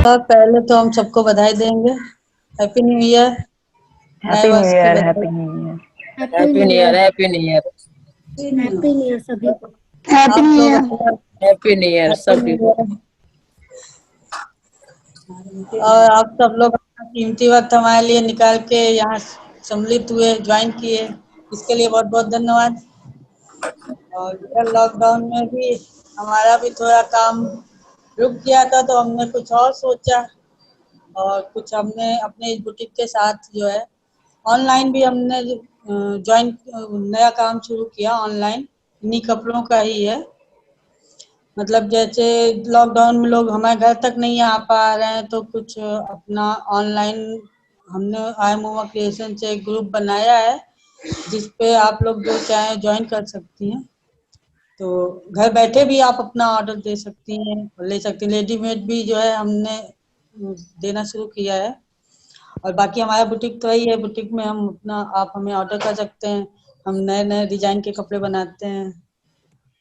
और पहले तो हम सबको बधाई देंगे। Happy new year. नए हैप्पी न्यू वर्ष की ईयर, बधाई। Happy new year. Happy happy new new year, year. Happy new year. Happy new year सभी को। हैप्पी आप न्यू लोग year. Happy new year happy सभी न्यू को। ईयर। और आप सब लोग अपना कीमती वक्त हमारे लिए निकाल के यहाँ सम्मिलित हुए, ज्वाइन किए, इसके लिए बहुत बहुत धन्यवाद। और इधर लॉकडाउन में भी हमारा भी थोड़ा काम रुक गया था, तो हमने कुछ और सोचा और कुछ हमने अपने इस बुटीक के साथ जो है ऑनलाइन भी हमने ज्वाइन नया काम शुरू किया। ऑनलाइन इन्हीं कपड़ों का ही है। मतलब जैसे लॉकडाउन में लोग हमारे घर तक नहीं आ पा रहे हैं, तो कुछ अपना ऑनलाइन हमने आई मोमा क्रिएशन से एक ग्रुप बनाया है, जिस पे आप लोग जो चाहें ज्वाइन कर सकती हैं। तो घर बैठे भी आप अपना ऑर्डर दे सकती हैं और ले सकती हैं। रेडीमेड भी जो है हमने देना शुरू किया है। और बाकी हमारा बुटीक तो वही है। बुटीक में हम अपना आप हमें ऑर्डर कर सकते हैं। हम नए नए डिजाइन के कपड़े बनाते हैं।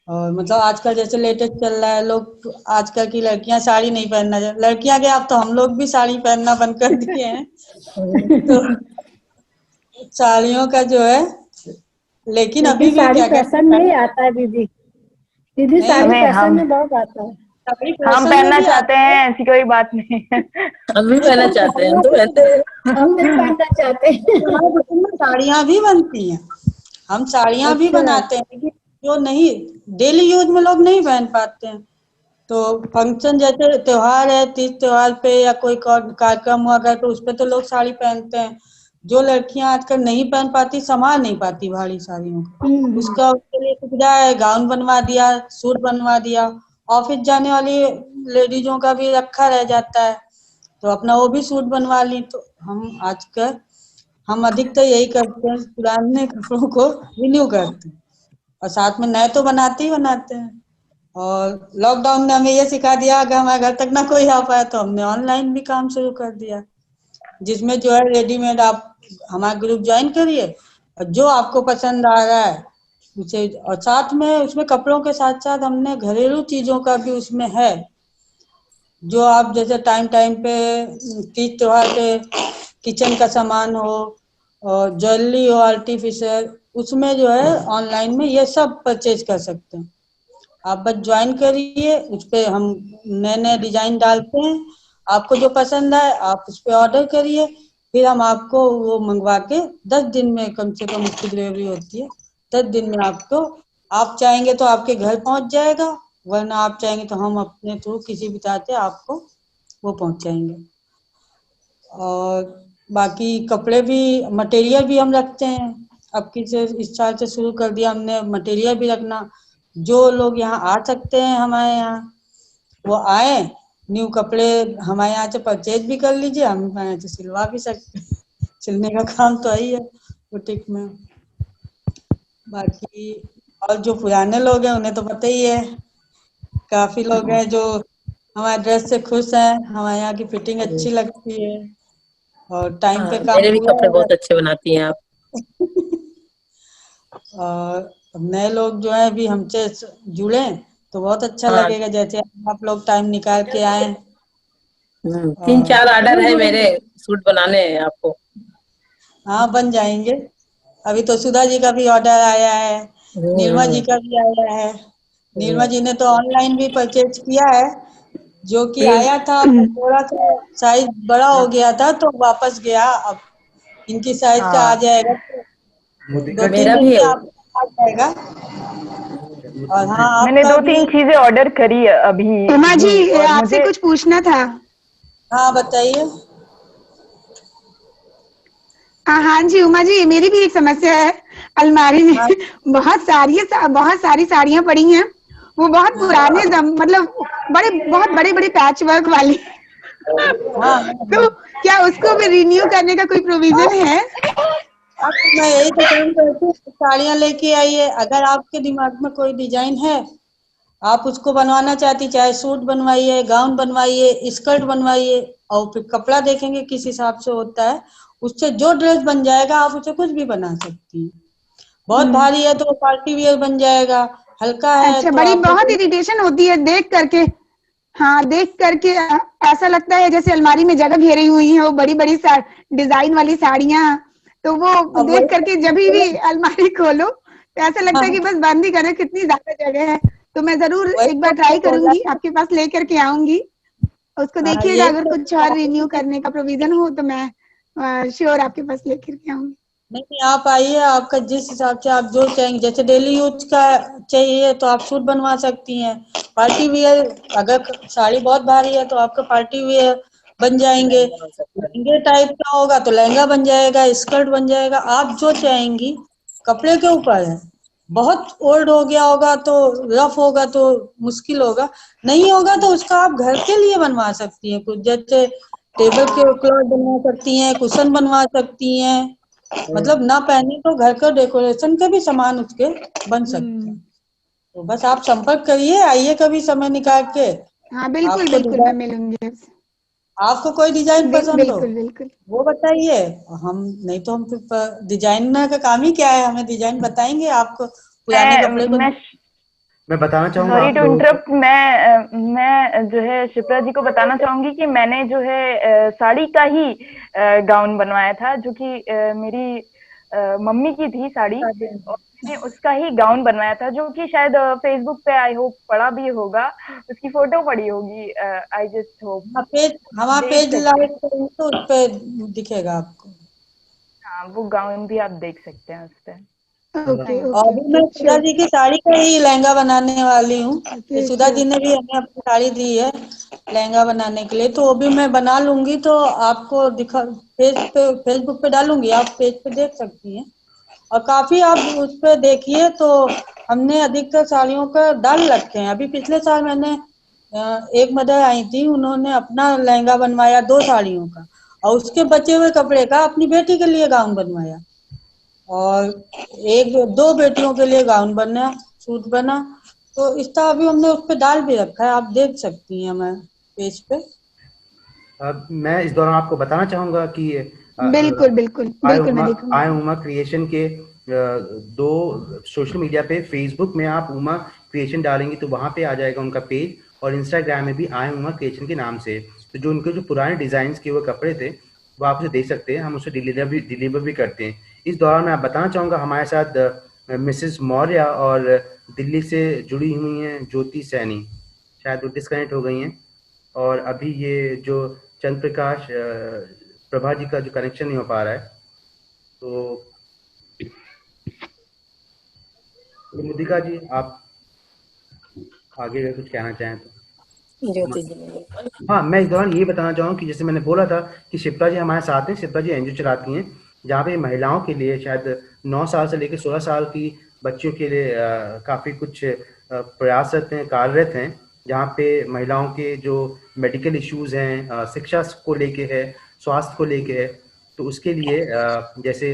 और मतलब आजकल जैसे लेटेस्ट चल रहा है, लोग आजकल की लड़कियां साड़ी नहीं पहनना लड़कियां क्या, अब तो हम लोग भी साड़ी पहनना बंद कर दिए हैं। तो साड़ियों का जो है, लेकिन दीदी अभी भी साड़ी क्या कहते फैशन हैं, में ही आता है दीदी। दीदी नहीं साड़ी हमें फैशन हम में बहुत आता है। साड़ी हम फैशन में पहनना भी चाहते आती है। हैं, ऐसी कोई बात नहीं है। हम भी पहनना चाहते हैं, हम तो पहनते हैं। हम भी पहनना चाहते हैं। हमारे बुटीक में साड़ियाँ भी बनती हैं। हम साड़ियाँ भी अच्छा। बनाते हैं, लेकिन जो नहीं डेली यूज में लोग नहीं पहन पाते हैं। तो फंक्शन जैसे त्योहार है, तीज त्योहार पे या कोई कार्यक्रम हुआ करे, तो उस पे तो लोग साड़ी पहनते हैं। जो लड़कियां आजकल नहीं पहन पाती, संभाल नहीं पाती भारी साड़ियों को, हम्म। उसका उसके लिए सुविधा है, गाउन बनवा दिया, सूट बनवा दिया। ऑफिस जाने वाली लेडीजों का भी रखा रह जाता है, तो अपना वो भी सूट बनवा ली। तो हम अधिकतर यही करते हैं, पुराने कपड़ों को रिन्यू करते हैं और साथ में नए तो बनाते ही बनाते हैं। और लॉकडाउन ने हमें ये सिखा दिया, अगर हमारे घर तक ना कोई आ पाया तो हमने ऑनलाइन भी काम शुरू कर दिया, जिसमें जो है रेडीमेड आप हमारा ग्रुप ज्वाइन करिए और जो आपको पसंद आ रहा है उसे। और साथ में उसमें कपड़ों के साथ साथ हमने घरेलू चीजों का भी उसमें है, जो आप जैसे टाइम टाइम पे तीज त्योहार पे किचन का सामान हो और ज्वेलरी हो आर्टिफिशियल, उसमें जो है ऑनलाइन में ये सब परचेज कर सकते हैं। आप बस ज्वाइन करिए, उस पे हम नए नए डिजाइन डालते हैं। आपको जो पसंद आए आप उस पे ऑर्डर करिए, फिर हम आपको वो मंगवा के 10 दिन में, कम से कम उसकी डिलीवरी होती है, 10 दिन में आपको, आप चाहेंगे तो आपके घर पहुंच जाएगा, वरना आप चाहेंगे तो हम अपने थ्रू किसी भी तरह से आपको वो पहुंचाएंगे। और बाकी कपड़े भी, मटेरियल भी हम रखते हैं। अब किसे इस साल से शुरू कर दिया हमने मटेरियल भी रखना। जो लोग यहाँ आ सकते हैं हमारे यहाँ, वो आए, न्यू कपड़े हमारे यहाँ से परचेज भी कर लीजिए, हम हमारे यहाँ से सिलवा भी सकते हैं। सिलने का काम तो आई है बुटीक में। बाकी और जो पुराने लोग हैं उन्हें तो पता ही है, काफी लोग हैं जो हमारे ड्रेस से खुश हैं, हमारे यहाँ की फिटिंग अच्छी लगती है और टाइम पे हाँ, काम मेरे भी पूरा कपड़े हो बहुत जाता अच्छे बनाती हैं आप। है। और अब नए लोग जो है अभी हमसे जुड़े तो बहुत अच्छा हाँ। लगेगा, जैसे आप लोग टाइम निकाल के आए। 3-4 और ऑर्डर है मेरे, सूट बनाने हैं आपको। हाँ, बन जाएंगे। अभी तो सुधा जी का भी ऑर्डर आया है, नीलमा जी हम्म, का भी आया है। नीलमा हम्म, जी ने तो ऑनलाइन भी परचेज किया है, जो कि हम्म, आया था तो थोड़ा सा साइज बड़ा हो गया था तो वापस गया। अब इनकी साइज का आ हाँ, जाएगा, तो दो तीन मेरा दिन भी है में वो। आपको आ जाएगा। और हाँ, मैंने आपका दो भी। तीन चीजें ऑर्डर करी है अभी उमा जी, ही, और आपसे मुझे कुछ पूछना था। हाँ, बताइए। हाँ जी उमा जी, मेरी भी एक समस्या है। अलमारी में हाँ बहुत सारी साड़ियाँ पड़ी हैं। वो बहुत हाँ पुराने मतलब बहुत बड़े बड़े पैच वर्क वाली। हाँ तो क्या उसको भी रिन्यू करने का कोई प्रोविजन है? अब मैं यही तो काम करती हूँ, साड़ियाँ लेके आइए। अगर आपके दिमाग में कोई डिजाइन है, आप उसको बनवाना चाहती, चाहे सूट बनवाइए, गाउन बनवाइए, स्कर्ट बनवाइए, और फिर कपड़ा देखेंगे किस हिसाब से होता है, उससे जो ड्रेस बन जाएगा आप उसे कुछ भी बना सकती हैं। बहुत भारी है तो पार्टी वियर बन जाएगा, हल्का है अच्छा, तो बड़ी आपको बहुत कोई। इरिटेशन होती है देख करके। हाँ, देख करके ऐसा लगता है जैसे अलमारी में जगह घेरी हुई है, वो बड़ी बड़ी डिजाइन वाली साड़ियां, तो वो अब देख वही करके जब भी अलमारी खोलो तो ऐसा लगता है कि बस बंद ही करें, कितनी ज्यादा जगह है। तो मैं जरूर वही एक बार तो ट्राई बोला। करूंगी, आपके पास लेकर के आऊंगी, उसको हाँ, देखिएगा, यही अगर तो कुछ और रिन्यू करने का प्रोविजन हो तो मैं श्योर आपके पास लेकर के आऊंगी। नहीं, आप आइए, आपका जिस हिसाब से आप जो चाहेंगे, जैसे डेली यूज का चाहिए तो आप सूट बनवा सकती हैं। पार्टी वियर, अगर साड़ी बहुत भारी है तो आपका पार्टी वियर बन जाएंगे। लहंगा बन सकता है। लहंगे टाइप का होगा तो लहंगा बन जाएगा, स्कर्ट बन जाएगा, आप जो चाहेंगी। कपड़े के ऊपर है। बहुत ओल्ड हो गया होगा तो, रफ होगा तो मुश्किल होगा। नहीं होगा तो उसका आप घर के लिए बनवा सकती हैं कुछ, जैसे टेबल के क्लॉथ बनवा सकती हैं, कुशन बनवा सकती हैं। मतलब ना पहने तो घर का डेकोरेशन के भी सामान उसके बन सकते हैं। तो बस आप संपर्क करिए, आइए कभी समय निकाल के। हाँ, बिल्कुल आपको बिल्कुल, मैं डिजाइन, मिलूंगी आपसे। आपको कोई डिजाइन पसंद हो बिल्कुल बिल्कुल। वो बताइए। हम नहीं तो हम फिर डिजाइनर का काम ही क्या है, हमें डिजाइन बताएंगे आपको पुराने मैं कपड़े मैं बन। मैं बताना चाहूंगा सॉरी आप टू लोगों को। इंटरप्ट, मैं जो है शिप्रा जी को बताना चाहूंगी कि मैंने जो है साड़ी का ही गाउन बनवाया था, जो कि मेरी मम्मी की थी साड़ी, और मैंने उसका ही गाउन बनवाया था, जो कि शायद फेसबुक पे आई होप पड़ा भी होगा, उसकी फोटो पड़ी होगी, आई जस्ट होप हमारा देख पेज सकते हैं। लाइक करेंगे तो उस पे दिखेगा आपको। हाँ, वो गाउन भी आप देख सकते हैं उस पे। ओके और ओके अभी ओके, मैं सुधा श्योर। जी की साड़ी का ही लहंगा बनाने वाली हूँ। तो ओके सुधा श्योर। जी ने भी हमें अपनी साड़ी दी है लहंगा बनाने के लिए, तो वो भी मैं बना लूंगी, तो आपको दिखा, फेसबुक पे डालूंगी, आप पेज पे देख सकती हैं। और काफी आप उस पे देखिए तो हमने अधिकतर साड़ियों का डाल रखे हैं। अभी पिछले साल मैंने एक मदर आई थी, उन्होंने अपना लहंगा बनवाया 2 साड़ियों का, और उसके बचे हुए कपड़े का अपनी बेटी के लिए गाउन बनवाया, और एक दो बेटियों के लिए गाउन बना, सूट बना। तो इस तरह अभी हमने उस पे डाल भी रखा है, आप देख सकती हैं हमारे पेज पे। मैं इस दौरान आपको बताना चाहूंगा कि बिल्कुल बिल्कुल बिल्कुल, मैं देखूंगी। आई उमा क्रिएशन के दो सोशल मीडिया पे, फेसबुक में आप उमा क्रिएशन डालेंगे तो वहां पे आ जाएगा उनका पेज, और इंस्टाग्राम में भी आई उमा क्रिएशन के नाम से। तो जो उनके जो पुराने डिजाइन के वो कपड़े थे वो आप उसे देख सकते हैं, हम उसे डिलीवर भी करते हैं। इस दौरान मैं बताना चाहूँगा हमारे साथ मिसेस मौर्य और दिल्ली से जुड़ी हुई हैं ज्योति सैनी, शायद वो डिस्कनेक्ट हो गई हैं, और अभी ये जो चंद्र प्रकाश प्रभा जी का जो कनेक्शन नहीं हो पा रहा है। तो मुदिका जी, आप आगे अगर कुछ कहना चाहें तो। ज्योति जी ने। हाँ, मैं इस दौरान ये बताना चाहूँगा कि जैसे मैंने बोला था कि शिप्रा जी हमारे साथ हैं। शिप्रा जी एनजीओ चलाती हैं जहाँ पे महिलाओं के लिए शायद 9 साल से लेकर 16 साल की बच्चियों के लिए काफ़ी कुछ प्रयासरत हैं, कार्यरत हैं, जहाँ पे महिलाओं के जो मेडिकल इश्यूज़ हैं, शिक्षा को लेके है, स्वास्थ्य को लेके है, तो उसके लिए जैसे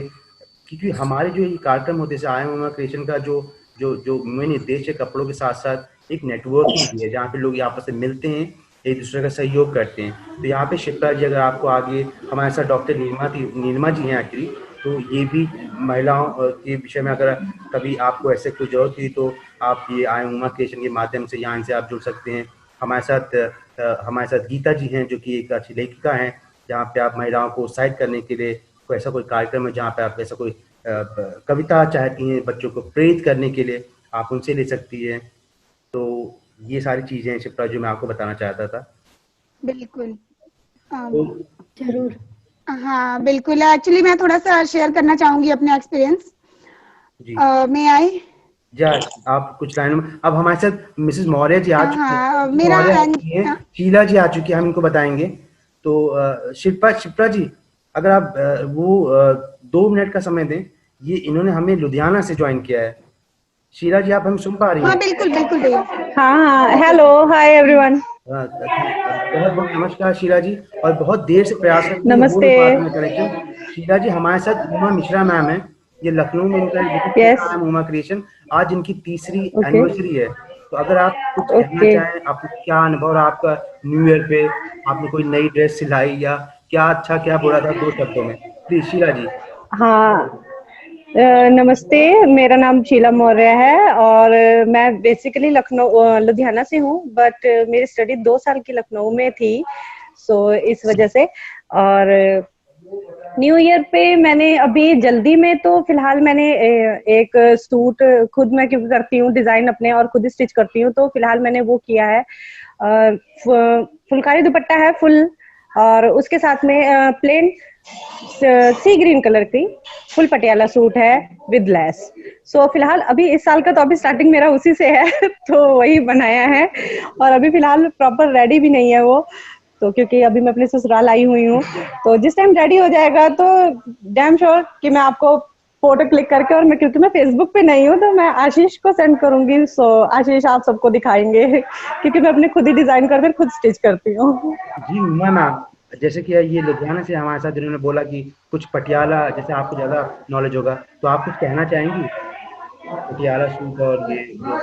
क्योंकि हमारे जो ये कार्यक्रम होते हैं, आई उमा क्रिएशन का जो जो जो मेन उद्देश्य है, कपड़ों के साथ साथ एक नेटवर्किंग भी है, जहाँ पे लोग आपस में मिलते हैं, एक दूसरे का सहयोग करते हैं। तो यहाँ पे शिप्रा जी, अगर आपको आगे हमारे साथ डॉक्टर नीलिमा जी हैं एक्चुअली, तो ये भी महिलाओं के विषय में अगर कभी आपको ऐसे कोई जरूरत हुई तो आप ये आई उमा क्रिएशन के माध्यम से यहाँ से आप जुड़ सकते हैं। हमारे साथ गीता जी हैं जो कि एक अच्छी लेखिका हैं, जहाँ पे आप महिलाओं को उत्साहित करने के लिए कोई ऐसा कोई कार्यक्रम है जहाँ पे आप ऐसा कोई कविता चाहती हैं बच्चों को प्रेरित करने के लिए, आप उनसे ले सकती हैं। तो ये सारी चीज़ें शिप्रा जो मैं आपको बताना चाहता था। बिल्कुल। तो जरूर। हाँ बिल्कुल, एक्चुअली मैं थोड़ा सा शेयर करना चाहूंगी अपने एक्सपीरियंस। जी मैं आई। जा आप कुछ लाइन में, अब हमारे साथ मिसेस मौर्य जी आ चुकी हैं, हाँ, मिसेस मेरा मौर्य आ चुकी हैं, शीला जी आ चुकी हैं, हम इनको बताएंगे। तो शिप्रा जी, अगर आप वो 2 मिनट का समय दें, ये इन्होंने हमें लुधियाना से ज्वाइन किया है। शीला जी, आप हमें सुन पा रही हाँ हैं? बिल्कुल बिल्कुल भैया। हाँ हाँ, हेलो, हाय एवरीवन। बहुत बहुत नमस्कार शीला जी, और बहुत देर से प्रयास करते हैं, हो नमस्ते। नहीं पा रहा है कनेक्शन। शीला जी हमारे साथ उमा मिश्रा मैम है, ये लखनऊ में इनका Yes. नाम उमा क्रिएशन, आज इनकी तीसरी Okay. एनिवर्सरी है। तो अगर आप कुछ कहना Okay. चाहें, आप क्या अनुभव रहा आपका न्यू ईयर पे, आपने कोई नई ड्रेस सिलाई या क्या अच्छा क्या बुरा था 2 शब्दों में, प्लीज शीला जी। हाँ नमस्ते, मेरा नाम शीला मौर्य है और मैं बेसिकली लखनऊ लुधियाना से हूँ, बट मेरी स्टडी 2 साल की लखनऊ में थी, सो इस वजह से। और न्यू ईयर पे मैंने अभी जल्दी में तो फिलहाल मैंने एक सूट खुद मैं क्योंकि करती हूँ डिजाइन अपने और खुद स्टिच करती हूँ, तो फिलहाल मैंने वो किया है। फुलकारी दुपट्टा है फुल, और उसके साथ में प्लेन सी ग्रीन कलर की फुल पटियाला सूट है विद लेस। सो फिलहाल अभी इस साल का तो अभी स्टार्टिंग मेरा उसी से है तो वही बनाया है, और अभी फिलहाल प्रॉपर रेडी भी नहीं है वो, तो क्योंकि अभी मैं अपने ससुराल आई हुई हूँ, तो जिस टाइम रेडी हो जाएगा तो डैम श्योर कि मैं आपको फोटो क्लिक करके, और मैं क्योंकि मैं फेसबुक पे नहीं हूँ तो मैं आशीष को सेंड करूंगी। सो आशीष आप सबको दिखाएंगे क्योंकि मैं अपने खुद ही डिजाइन करके खुद स्टिच करती हूँ। जी उमा मैम, जैसे कि ये लुधियाना से हमारे साथ जिन्होंने बोला कि कुछ पटियाला जैसे आपको ज्यादा नॉलेज होगा, तो आप कुछ कहना चाहेंगी पटियाला सूट और ये हाँ,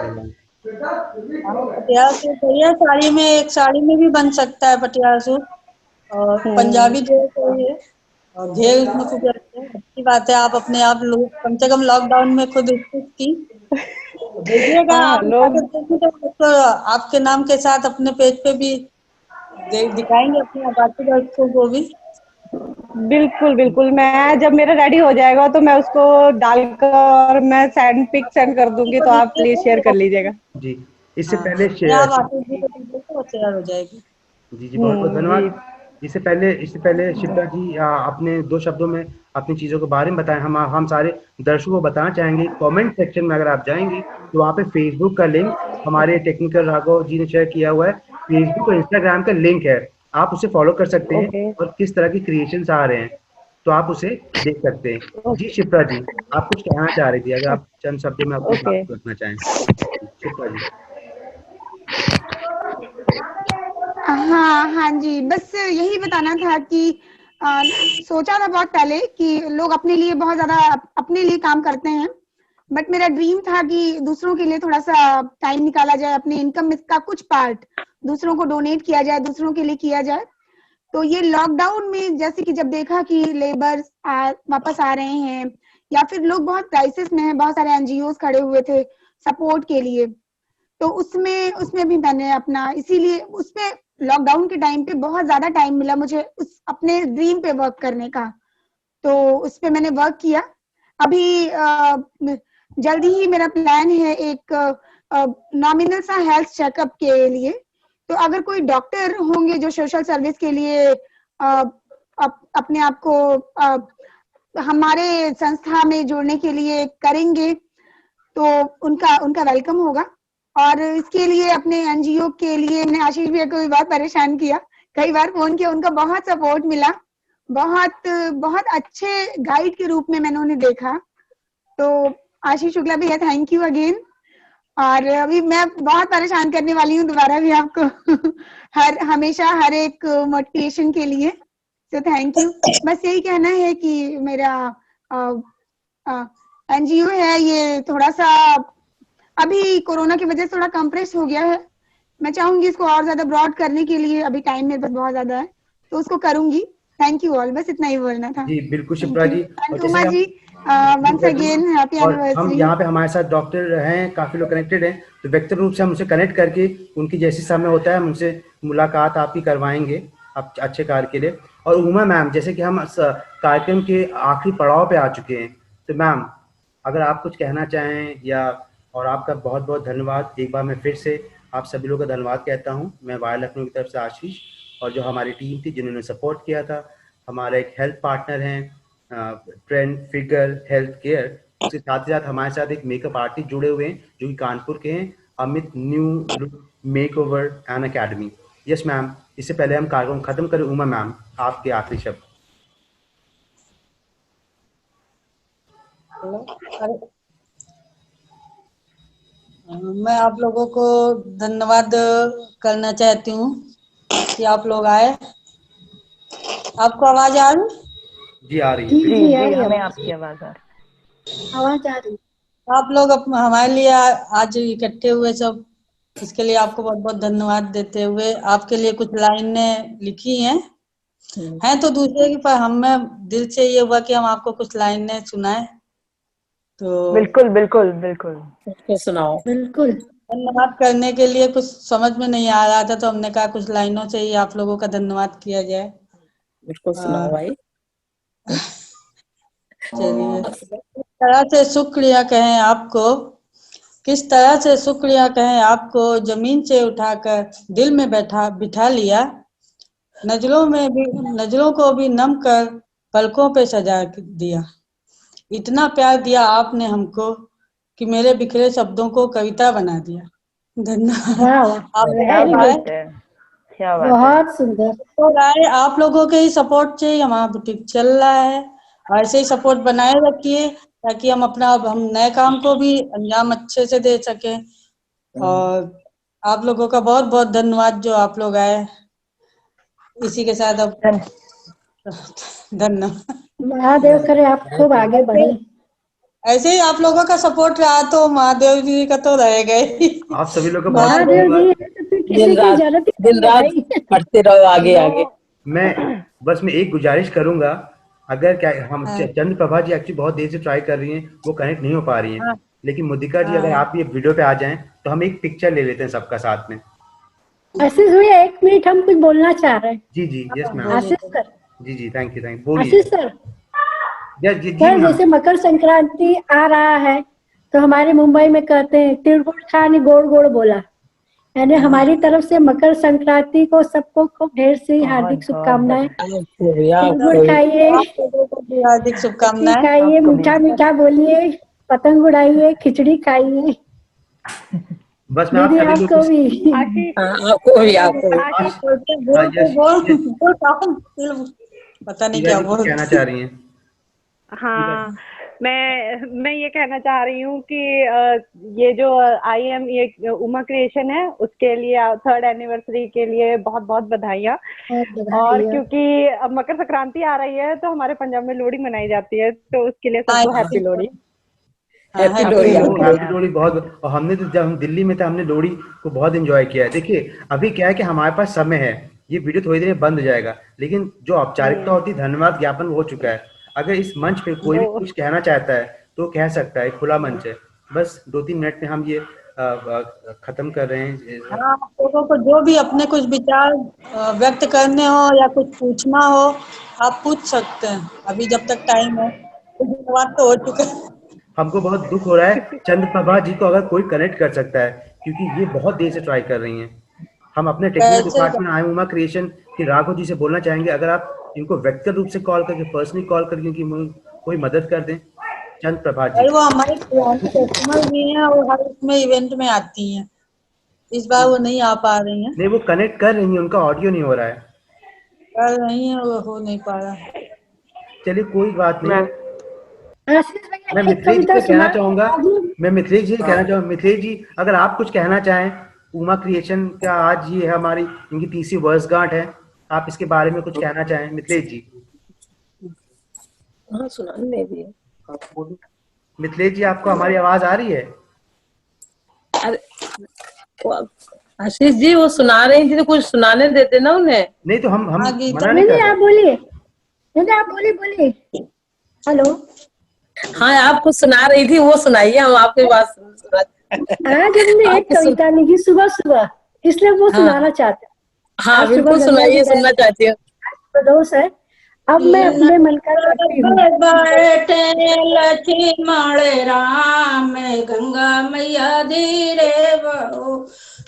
पटियाला सूट बढ़िया, साड़ी में, एक साड़ी में भी बन सकता है पटियाला सूट, और पंजाबी ड्रेस है ये, और घेर उसमें खूब रहते हैं। अच्छी बात है, आप अपने आप लोग कम से कम लॉकडाउन में खुद स्टिच की, देखिएगा आप तो आपके नाम के साथ अपने पेज पे भी दिखाएंगे अपने बाकी दोस्तों को भी। बिल्कुल बिल्कुल, मैं जब मेरा रेडी हो जाएगा तो मैं उसको डालकर और मैं पिक सेंड कर दूंगी, तो आप प्लीज शेयर कर लीजिएगा। जी, इससे पहले आप आशीष जी को तो शेयर हो जाएगी। जी बहुत बहुत धन्यवाद। इससे पहले शिप्रा जी अपने 2 शब्दों में अपनी चीज़ों के बारे में बताएं। हम सारे दर्शकों को बताना चाहेंगे, कमेंट सेक्शन में अगर आप जाएंगी तो वहाँ पे फेसबुक का लिंक हमारे टेक्निकल राघव जी ने शेयर किया हुआ है, फेसबुक और इंस्टाग्राम का लिंक है, आप उसे फॉलो कर सकते हैं और किस तरह की क्रिएशंस आ रहे हैं तो आप उसे देख सकते हैं। जी शिप्रा जी, आप कुछ कहना चाह रही थी, अगर आप चंद शब्दों में अपनी बात रखना चाहें। शिप्रा जी। हाँ जी, बस यही बताना था कि सोचा था बहुत पहले कि लोग अपने लिए बहुत ज्यादा अपने लिए काम करते हैं, बट मेरा ड्रीम था कि दूसरों के लिए थोड़ा सा टाइम निकाला जाए, अपने इनकम का कुछ पार्ट दूसरों को डोनेट किया जाए, दूसरों के लिए किया जाए। तो ये लॉकडाउन में जैसे कि जब देखा कि लेबर्स वापस आ रहे हैं या फिर लोग बहुत क्राइसिस में हैं, बहुत सारे एनजीओ खड़े हुए थे सपोर्ट के लिए, तो उसमें भी मैंने अपना, इसीलिए उसमें लॉकडाउन के टाइम पे बहुत ज्यादा टाइम मिला मुझे उस अपने ड्रीम पे वर्क करने का, तो उस पे मैंने वर्क किया। अभी जल्दी ही मेरा प्लान है एक नॉमिनल सा हेल्थ चेकअप के लिए, तो अगर कोई डॉक्टर होंगे जो सोशल सर्विस के लिए अपने आप को हमारे संस्था में जोड़ने के लिए करेंगे तो उनका वेलकम होगा। और इसके लिए अपने एनजीओ के लिए मैंने आशीष भैया को भी बहुत परेशान किया, कई बार फोन किया, उनका बहुत सपोर्ट मिला, बहुत अच्छे गाइड के रूप में मैंने उन्हें देखा। तो आशीष शुक्ला भैया थैंक यू अगेन, और अभी मैं बहुत परेशान करने वाली हूँ दोबारा भी आपको हमेशा हर एक मोटिवेशन के लिए, तो थैंक यू। बस यही कहना है कि मेरा एनजीओ है ये थोड़ा सा अभी कोरोना की वजह से थोड़ा कंप्रेस हो गया है, मैं चाहूंगी इसको और ज्यादा ब्रॉड करने के लिए, अभी टाइम मेरे पास बहुत ज्यादा है तो उसको करूंगी। थैंक यू ऑल, बस इतना ही बोलना था। जी बिल्कुल शिप्रा जी, और Uma ji once again happy anniversary. हम यहाँ पे हमारे साथ डॉक्टर हैं, काफी लोग कनेक्टेड हैं, तो व्यक्तिगत रूप से हम उनसे कनेक्ट करके उनकी जैसी समय होता है हम उनसे मुलाकात आपकी करवाएंगे आप अच्छे कार्य के लिए। और उमा मैम, जैसे कि हम कार्यक्रम के आखिरी पड़ाव पे आ चुके हैं, तो मैम अगर आप कुछ कहना चाहें या, और आपका बहुत बहुत धन्यवाद, एक बार मैं फिर से आप सभी लोगों का धन्यवाद कहता हूँ। मैं वायर लखनऊ की तरफ से आशीष, और जो हमारी टीम थी जिन्होंने सपोर्ट किया था, हमारा एक हेल्थ पार्टनर हैं ट्रेंड फिगर हेल्थ केयर, उसके साथ ही साथ हमारे साथ एक मेकअप आर्टिस्ट जुड़े हुए हैं जो कि कानपुर के हैं, Amit new makeover and academy. Yes ma'am, इससे पहले हम कार्यक्रम खत्म करें, उमा मैम आपके आखिरी शब्द। मैं आप लोगों को धन्यवाद करना चाहती हूँ कि आप लोग आए। आपको आवाज आ रही? जी आ रही है। जी हमें आपकी आवाज आ रही। आप लोग हमारे लिए आज इकट्ठे हुए सब, इसके लिए आपको बहुत बहुत धन्यवाद देते हुए, आपके लिए कुछ लाइनें लिखी हैं तो दूसरे की, पर हमें दिल से ये हुआ कि हम आपको कुछ लाइनें सुनाएं। तो बिल्कुल बिल्कुल बिल्कुल। उसको सुनाओ। बिल्कुल। धन्यवाद करने के लिए कुछ समझ में नहीं आ रहा था, तो हमने कहा कुछ लाइनों से ही आप लोगों का धन्यवाद किया जाए। उसको सुनाओ भाई। चलिए, किस तरह से शुक्रिया कहें आपको, किस तरह से शुक्रिया कहें आपको, जमीन से उठाकर दिल में बिठा लिया, नजरों को भी नम कर पलकों पे सजा दिया। इतना प्यार दिया आपने हमको कि मेरे बिखरे शब्दों को कविता बना दिया। धन्यवाद। वाह वाह, आप क्या वेरी गाए, बात है, क्या बात है। बहुत सुंदर। तो गाए, आप लोगों के ही सपोर्ट से ही हमारा बुटीक चल रहा है। ऐसे ही सपोर्ट बनाए रखिए ताकि हम नए काम को भी अंजाम अच्छे से दे सके। और आप लोगों का बहुत बहुत धन्यवाद जो आप लोग आए। इसी के साथ अब धन्यवाद। महादेव करे आप खूब आगे बढ़े। ऐसे ही आप लोगों का सपोर्ट रहा तो महादेव जी का तो रहेगा ही। आप सभी लोग का बहुत महादेव जी धन्यवाद। है तो फिर किसी की जरूरत ही दिन नहीं है रात भाई। पढ़ते रहो आगे आगे। मैं एक गुजारिश करूंगा, अगर क्या हम चंद्र प्रभा जी एक्चुअली बहुत देर से ट्राई कर रही हैं, वो कनेक्ट नहीं हो पा रही हैं, लेकिन मुदिका जी अगर आप ये वीडियो पे आ जाएं तो हम एक पिक्चर ले लेते हैं सबका साथ में। आशीष भैया 1 मिनट हम कुछ बोलना चाह रहे हैं। जी जी, यस मैम। आशीष सर, जी थैंक यू बोलिए। आशीष सर, जी सर मैम। जैसे मकर संक्रांति आ रहा है तो हमारे मुंबई में कहते हैं तिलगुड़ खाने गोड़ गोड़ बोला, यानी हमारी तरफ से मकर संक्रांति को सबको खूब ढेर सी हार्दिक शुभकामनाएं। तिलगुड़ खाइए, हार्दिक शुभकामनाएं। खाइए, मीठा मीठा बोलिए, पतंग उड़ाइए, खिचड़ी खाइए। बस मैं आप दीदी सभी आपको भी। पता नहीं क्या बोल कहना चाह रही हैं। हाँ, मैं ये कहना चाह रही हूँ कि ये जो IM ये उमा क्रिएशन है उसके लिए 3rd एनिवर्सरी के लिए बहुत बहुत बधाइयाँ। और क्योंकि अब मकर संक्रांति आ रही है तो हमारे पंजाब में लोहड़ी मनाई जाती है, तो उसके लिए सबको हैप्पी लोहड़ी। हैप्पी लोहड़ी बहुत। और हमने तो जब हम दिल्ली में थे हमने लोहड़ी को बहुत एंजॉय किया है। देखिए अभी क्या है कि हमारे पास समय है, ये वीडियो थोड़ी देर में बंद हो जाएगा, लेकिन जो औपचारिकता होती है धन्यवाद ज्ञापन हो चुका है। अगर इस मंच पे कोई भी कुछ कहना चाहता है तो कह सकता है, खुला मंच है। बस 2-3 मिनट में हम ये खत्म कर रहे हैं। हाँ, आप लोगों को जो भी अपने कुछ विचार व्यक्त करने हो या कुछ पूछना हो आप पूछ सकते हैं, अभी जब तक टाइम है। धन्यवाद तो हो चुका है। हमको बहुत दुख हो रहा है, चंद्र प्रभा जी को अगर कोई कनेक्ट कर सकता है, क्योंकि ये बहुत देर से ट्राई कर रही हैं। हम अपने technical department I Uma creation की राघव जी से बोलना चाहेंगे, अगर आप इनको व्यक्तिगत रूप से कॉल करके, पर्सनली कॉल करके कि कोई मदद कर दें। चंद्र प्रभा जी वो हमारे पुराने कस्टमर भी हैं और हर उसमें इवेंट में आती हैं, इस बार वो नहीं आ पा रही हैं। नहीं, वो कनेक्ट कर रही हैं, उनका ऑडियो नहीं हो रहा है। कर रही हैं, वो हो नहीं पा रहा। चलिए कोई बात नहीं। मैं एक मिथिलेश जी कविता से कहना सुना चाहूंगा, मैं मिथिलेश जी से कहना चाहूंगा, मिथिलेश जी अगर आप कुछ कहना चाहें, उमा क्रिएशन का आज ये है हमारी इनकी 30वीं वर्षगांठ है, आप इसके बारे में कुछ कहना चाहें मिथिलेश जी। हाँ सुनाने भी है। मिथिलेश जी आपको हमारी आवाज आ रही है? अरे आशीष जी वो सुना रही थी तो कुछ सुनाने देते ना उन्हें। नहीं तो हम मना नहीं कर नहीं, आप बोलिए, नहीं आप बोलिए। हेलो, हाँ आप कुछ सुना रही थी, वो सुनाइए, हम आपकी बात सुना। आज हमने एक कविता लिखी सुबह सुबह, इसलिए वो सुनाना चाहते हैं। हाँ बिल्कुल सुनाइए, सुनना चाहती हूँ। दोस्त है, अब मैं अपने मन का करती हूँ। बैठे लक्ष्मण राम गंगा मैया धीरे बहो,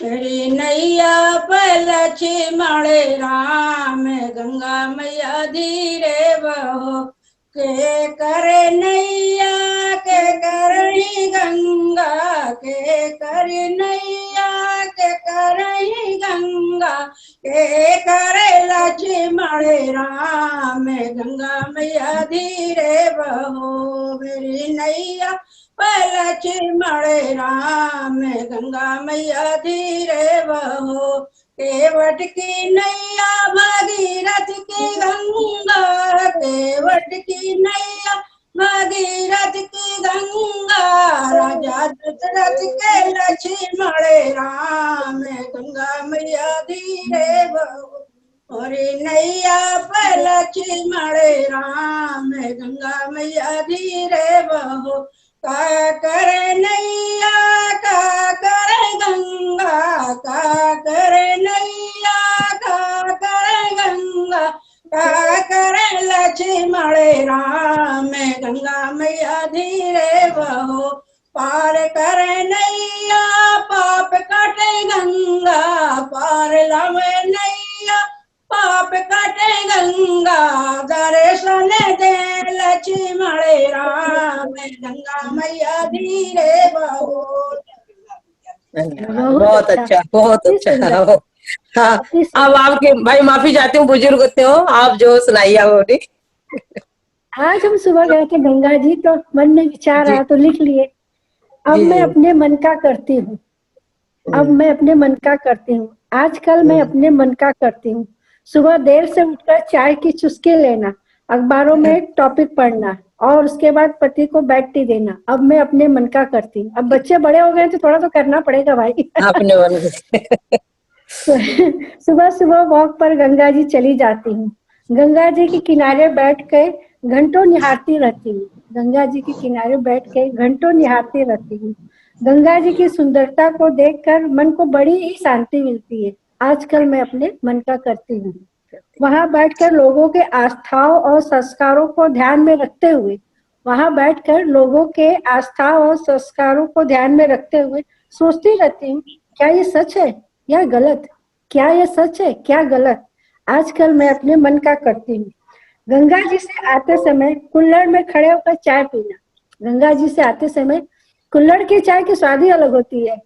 मेरी नैया पर लक्ष्मण राम गंगा मैया धीरे बहो, के करे नैया के करणी गंगा, के करे नैया के करणी गंगा, के करे लक्ष्मण राम गंगा मैया धीरे बहो, मेरी नैया पर लक्ष्मण राम गंगा मैया धीरे बहो, केवट की नैया भागीरथ की गंगा, केवट की नैया भागीरथ की गंगा, राजा दशरथ के लक्ष्मण राम गंगा मैया धीरे बहो, और नैया पर लक्ष्मण राम गंगा मैया धीरे बहो, का करे नैया का करे गंगा, का करे नैया का करे गंगा, का करे लक्ष्मण राम, गंगा मैया धीरे बहो, पार करे नैया पाप काटे गंगा, पार लावे नैया पाप काटे गंगा, दर्शन दे लक्ष्मण राम, गंगा मैया धीरे बहो। बहुत अच्छा, बहुत अति अच्छा। सुंदर। हाँ, अति सुंदर। अब आपके भाई माफी चाहती हूँ, बुजुर्ग होते हो आप, जो सुनाइए आप अपनी। आज हम सुबह गए थे गंगा जी, तो मन में विचार जी। आया तो लिख लिए। अब जी, मैं जी। अपने मन का करती हूँ, अब मैं अपने मन का करती हूँ, आजकल मैं अपने मन का करती हूँ। सुबह देर से उठकर चाय की चुस्की लेना, अखबारों में टॉपिक पढ़ना और उसके बाद पति को बेड टी देना, अब मैं अपने मन का करती हूँ। अब बच्चे बड़े हो गए तो थोड़ा तो करना पड़ेगा भाई। अपने मन से। सुबह सुबह वॉक पर गंगा जी चली जाती हूँ, गंगा जी के किनारे बैठ के घंटों निहारती रहती हूँ, गंगा जी के किनारे बैठ के घंटों निहारती रहती हूँ। गंगा जी की सुंदरता को देखकर मन को बड़ी ही शांति मिलती है। आजकल मैं अपने मन का करती हूँ। वहां बैठकर लोगों के आस्थाओं और संस्कारों को ध्यान में रखते हुए, वहां बैठकर लोगों के आस्था और संस्कारों को ध्यान में रखते हुए सोचती रहती हूँ, क्या ये सच है या गलत, क्या ये सच है क्या गलत। आजकल मैं अपने मन का करती हूँ। गंगा जी से आते समय कुल्हड़ में खड़े होकर चाय पीना, गंगा जी से आते समय कुल्हड़ की चाय की स्वाद ही अलग होती है।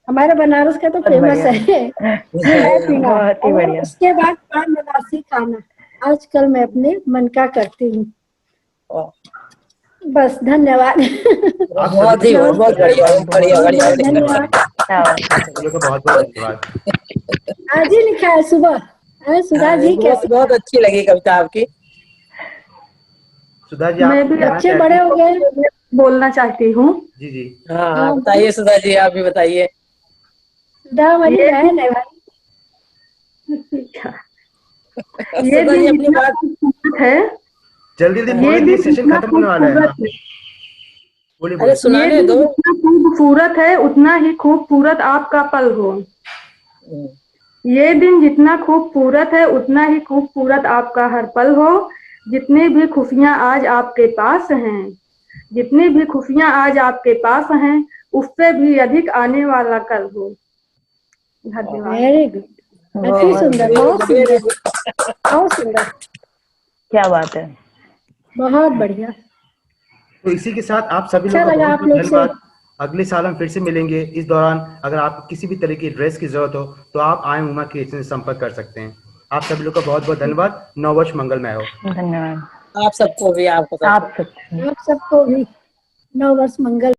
हमारे बनारस का तो बहुत फेमस बढ़िया। है चाय पीना बहुत ही और बढ़िया। उसके बाद पान बनारसी खाना। आजकल मैं अपने मन का करती हूँ। बस, धन्यवाद। बहुत ही बहुत बढ़िया, बढ़िया बढ़िया। धन्यवाद। सभी को बहुत बहुत धन्यवाद। आज ही लिखा है सुबह। सुधा जी बहुत कैसे? बहुत अच्छी लगी कविता आपकी। सुधा जी, आप मैं भी कहना बच्चे चाहती बड़े हैं? हो गए। बोलना चाहती हूँ। जी जी। हाँ, बताइए सुधा जी, आप भी बताइए। सुधा हमारी ये बहन है भाई। ये सुधा जी दिन अपनी जितना बात। खूबसूरत है, जल्दी जल्दी ये बोले, दिन सेशन जितना खत्म होने वाला है। हाँ, खूबसूरत है, बोलिए अरे बोलिए। ये सुनाने दिन दो। जितना खूबसूरत है उतना ही खूबसूरत आपका पल हो। ये दिन जितना खूबसूरत है उतना ही खूबसूरत आपका हर पल हो। जितनी भी खुशियां आज आपके पास हैं, जितनी भी खुशियां आज आपके पास हैं, उससे भी अधिक आने वाला कल हो। धन्यवाद। वेरी गुड, अति सुंदर, बहुत सुंदर, बहुत सुंदर, क्या बात है। बहुत बढ़िया। तो इसी के साथ आप सभी अच्छा लोगों का लगा बहुत आप बहुत लोग से। धन्यवाद। अगले साल हम फिर से मिलेंगे। इस दौरान अगर आपको किसी भी तरह की ड्रेस की जरूरत हो तो आप आई एम उमा क्रिएशन से संपर्क कर सकते हैं। आप सभी लोग का बहुत बहुत धन्यवाद। नववर्ष मंगलमय हो। धन्यवाद। आप सबको भी, आपको आप सब आप सबको भी नव वर्ष मंगल।